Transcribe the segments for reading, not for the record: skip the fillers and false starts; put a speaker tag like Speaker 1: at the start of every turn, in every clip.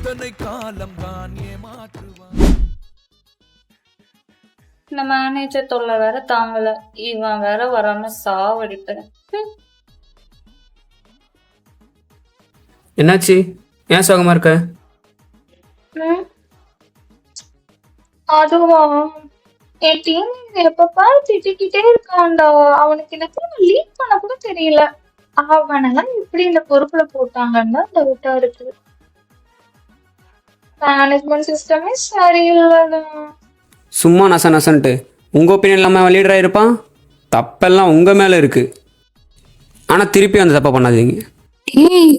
Speaker 1: எத்தனை காலம் தான் ஏமாற்றுவான்.
Speaker 2: இந்த மேனேஜர் தொல்லை வேற தாங்கல, இவன் வேற வராம சாவடிப்பேன்.
Speaker 3: என்னாச்சு? ஏன் சோகமா இருக்க?
Speaker 2: அதுவா, என் டீம் எப்ப பாரு திட்டிக்கிட்டே இருக்கான்டா. அவனுக்கு எனக்கு லீட் பண்ண கூட தெரியல. அவனெல்லாம் எப்படி இந்த பொறுப்புல போட்டாங்கன்னா டவுட்டா இருக்கு. மேனேஜ்மெண்ட் சிஸ்டமே சரியில்லைடா.
Speaker 3: சும்மா நசன்ட்டு உங்க ஒப்பீனியன் இல்லாமல் லீடராக இருப்பான். தப்பெல்லாம் உங்க மேல இருக்கு. ஆனா திருப்பி அந்த தப்பை பண்ணாதீங்க.
Speaker 4: ஏய்,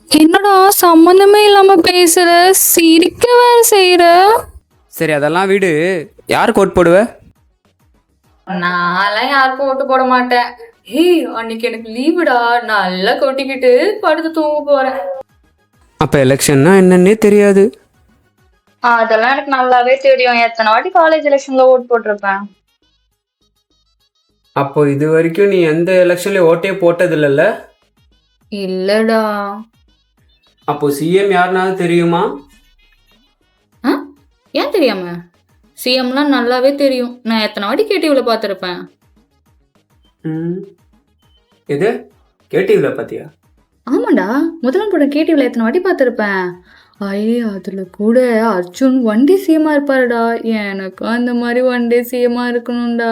Speaker 4: என்னடா சம்மந்தமே இல்லாம பேசுற, சிரிக்க வேற செய்யற.
Speaker 3: சரி அதெல்லாம் வீடு. யாருக்கு ஓட் போடுவ?
Speaker 2: நான்லாம் யாருக்கும் ஓட்டு போட மாட்டேன். ஏய், அன்னைக்கு எனக்கு லீவுடா, நல்லா கொட்டிக்கிட்டு படுத்து தூங்க போறேன்.
Speaker 3: அப்ப எலெக்ஷன்னா என்னன்னே தெரியாது.
Speaker 2: அதெல்லாம் எனக்கு நல்லாவே தெரியும். எத்தனை வாட்டி காலேஜ் எலெக்ஷன்ல ஓட் போட்டிருப்பேன்.
Speaker 3: அப்போ இது வரைக்கும் நீ எந்த எலெக்ஷன்ல ஓட்டே போட்டது இல்லைல்ல?
Speaker 2: இல்லடா.
Speaker 3: அப்போ சிஎம் யாருனாவது தெரியுமா?
Speaker 2: ஏன் தெரியாம? சிஎம்லாம் நல்லாவே தெரியும். நான் எத்தனை வாட்டி கேடிவில பார்த்துருப்பேன்.
Speaker 3: எது கேடிவில பாத்தியா?
Speaker 2: ஆமாண்டா, முதலாம் படம் கேடிவில எத்தனை வாட்டி பார்த்துருப்பேன். அதுல கூட அர்ஜுன் ஒன் டே சிஎம்மா இருப்பாருடா. எனக்கும் அந்த மாதிரி ஒன் டே சிஎம்மா இருக்கணும்டா.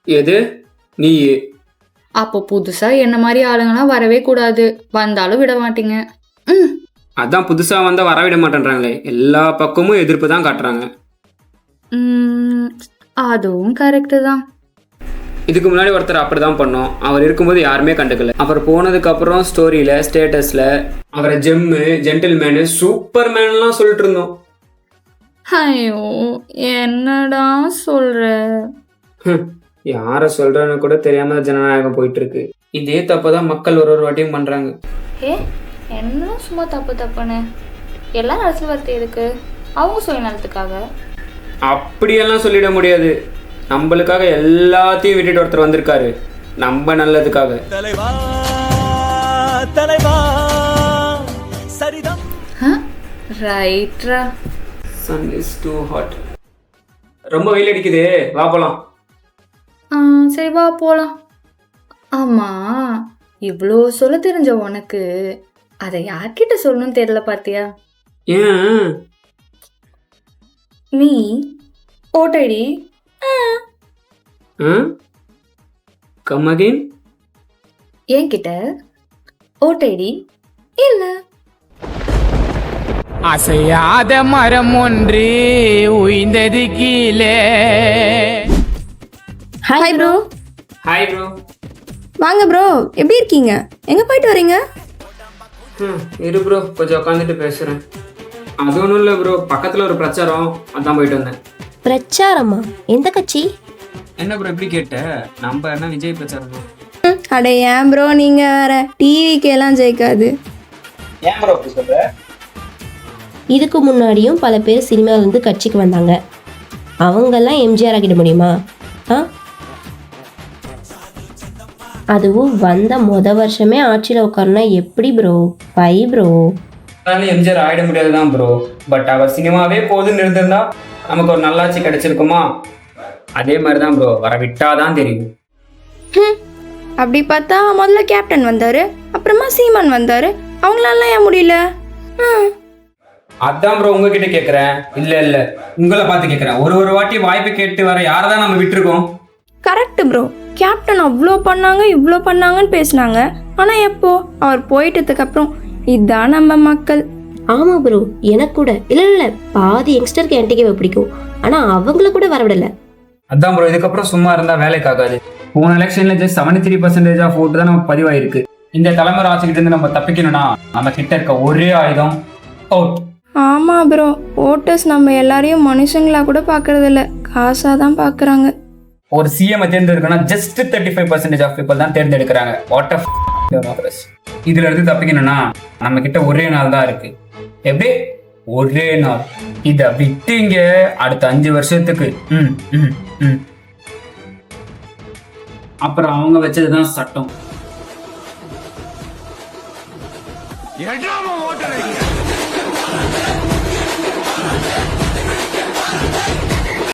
Speaker 3: எது நீ?
Speaker 2: அப்போ புதுசா என்ன மாதிரி ஆளுங்கெல்லாம் வரவே கூடாது. வந்தாலும் விட மாட்டீங்க.
Speaker 3: அதான் புதுசா வந்தா வரவிட மாட்டேன்றாங்களே. எல்லா பக்கமும் எதிர்ப்பு தான் காட்டுறாங்க.
Speaker 2: அதுவும் கரெக்டு தான்.
Speaker 3: இதுக்கு முன்னாடி ஒருத்தர் அப்படிதான் பண்ணோம். அவர் இருக்கும்போது யாருமே கண்டுக்கல. அவர் போனதுக்கு அப்புறம் ஸ்டோரியில ஸ்டேட்டஸ்ல அவரை ஜெம்மு, ஜென்டில்மேனு, சூப்பர் மேன்லாம் சொல்லிட்டு இருந்தோம்.
Speaker 2: ஐயோ, என்னடா சொல்ற?
Speaker 3: யார சொல்றன்னு கூட தெரியாம ஜனநாயகம் போயிட்டு இருக்கு. இதே தப்பதான் மக்கள் ஒரு வாட்டியும் பண்றாங்க.
Speaker 2: என்ன சும்மா தப்புன்னு எல்லாரும் அரசியல்வார்த்தை இருக்கு. அவங்க சுயநலத்துக்காக
Speaker 3: அப்படியெல்லாம் சொல்லிட முடியாது. நம்மளுக்காக எல்லாத்தையும் விட்டுட்டு ஒருத்தர் வந்திருக்காரு, நம்ம நல்லதுக்காக.
Speaker 1: தலைவா தலைவா சரிதான்.
Speaker 2: ரைட்ரா.
Speaker 3: Sun is too hot. ரொம்ப வெயில் அடிக்குது, வா போலாம்.
Speaker 2: சரி வா போலாம். ஆமா, இவ்வளோ சொல்ல தெரிஞ்ச உனக்கு அதை யார்கிட்ட சொல்லணும்னு தெரியல பாத்தியா?
Speaker 3: ஏன்?
Speaker 2: நீ ஓட்டடி
Speaker 3: கம் அகைன்.
Speaker 2: என்கிட்ட ஓட்டடி இல்ல.
Speaker 5: அசையாத மரம் ஒன்று உய்ந்தது கீழே.
Speaker 6: Hi bro.
Speaker 3: Hi bro.
Speaker 6: வாங்க ப்ரோ, எப்படி இருக்கீங்க? எங்கே போயிட்டு வரீங்க?
Speaker 3: இரு ப்ரோ, கொஞ்சம் உட்காந்துட்டு பேசுகிறேன். அது ஒன்றும் இல்லை ப்ரோ, பக்கத்தில் ஒரு பிரச்சாரம், அதான் போயிட்டு வந்தேன்.
Speaker 6: பிரச்சாரமா? எந்த கட்சி?
Speaker 3: என்ன ப்ரோ எப்படி கேட்ட? நம்ம என்ன விஜய் பிரச்சாரம்.
Speaker 6: அட ஏன் ப்ரோ, நீங்கள் வேற டிவிக்கு எல்லாம் ஜெயிக்காது.
Speaker 3: ஏன் ப்ரோ அப்படி சொல்ற?
Speaker 7: இதுக்கு முன்னாடியும் பல பேர் சினிமாவிலேருந்து கட்சிக்கு வந்தாங்க. அவங்கெல்லாம் எம்ஜிஆர் ஆகிட முடியுமா? அதுவும் வந்த வருஷமே ஆட்சியில் உட்காரனா எப்படி ப்ரோ? Bye bro.
Speaker 3: எம்ஜிஆர் ஆகிட முடியாதுதான் ப்ரோ. பட் அவர் சினிமாவே போதுன்னு இருந்திருந்தா நமக்கு ஒரு நல்லாட்சி கிடைச்சிருக்குமா? அதே மாதிரி தான் ப்ரோ, வர விட்டாதான் தெரியும்.
Speaker 6: அப்படி பார்த்தா முதல்ல கேப்டன் வந்தார், அப்புறமா சீமான் வந்தார். அவங்களால ஏன் முடியல?
Speaker 3: அதான் ப்ரோ உங்ககிட்ட கேட்குறேன். இல்லை உங்களை பார்த்து கேட்குறேன். ஒரு வாட்டி வாய்ப்பு கேட்டு வர யாரை தான் நம்ம விட்டுருக்கோம்?
Speaker 6: Correct bro. கேப்டன் அவ்வளோ பண்ணாங்க, இவ்வளோ பண்ணாங்கன்னு பேசினாங்க. ஆனால் எப்போ அவர் போயிட்டதுக்கு அப்புறம் இதுதான் நம்ம மக்கள்.
Speaker 7: ஆமாம் ப்ரோ, எனக்கு கூட இல்லை பாதி யங்ஸ்டருக்கு என்டிகேவை பிடிக்கும். ஆனால் அவங்கள கூட வரவிடலை.
Speaker 3: அதான் ப்ரோ, இதுக்கப்புறம் சும்மா இருந்தால் வேலைக்கு ஆகாது. போன எலெக்ஷனில் ஜஸ்ட் 73% ஆஃப் ஓட்டு தான் நமக்கு பதிவாயிருக்கு. இந்த தலைமுறை ஆட்சிக்கிட்ட இருந்து நம்ம தப்பிக்கணும்னா நம்ம கிட்ட இருக்க ஒரே ஆயுதம் ஓட்.
Speaker 6: ஆமாம் ப்ரோ, ஓட்டர்ஸ் நம்ம எல்லாரையும் மனுஷங்களா கூட பார்க்கறது இல்லை, காசாக தான் பார்க்குறாங்க.
Speaker 3: ஒரு சிஎம் தேர்ந்தெடுக்கணும்னா ஜஸ்ட் 35% ஆஃப் பீப்புள் தான் தேர்ந்தெடுக்கிறாங்க. What of democracy. இதுல இருந்து தப்பிக்கணும்னா நம்ம கிட்ட ஒரே நாள் தான் இருக்கு. எப்படி? ஒரே நாள். இதை விட்டீங்க அடுத்த 5 வருஷத்துக்கு அப்புறம் அவங்க வச்சதுதான் சட்டம்.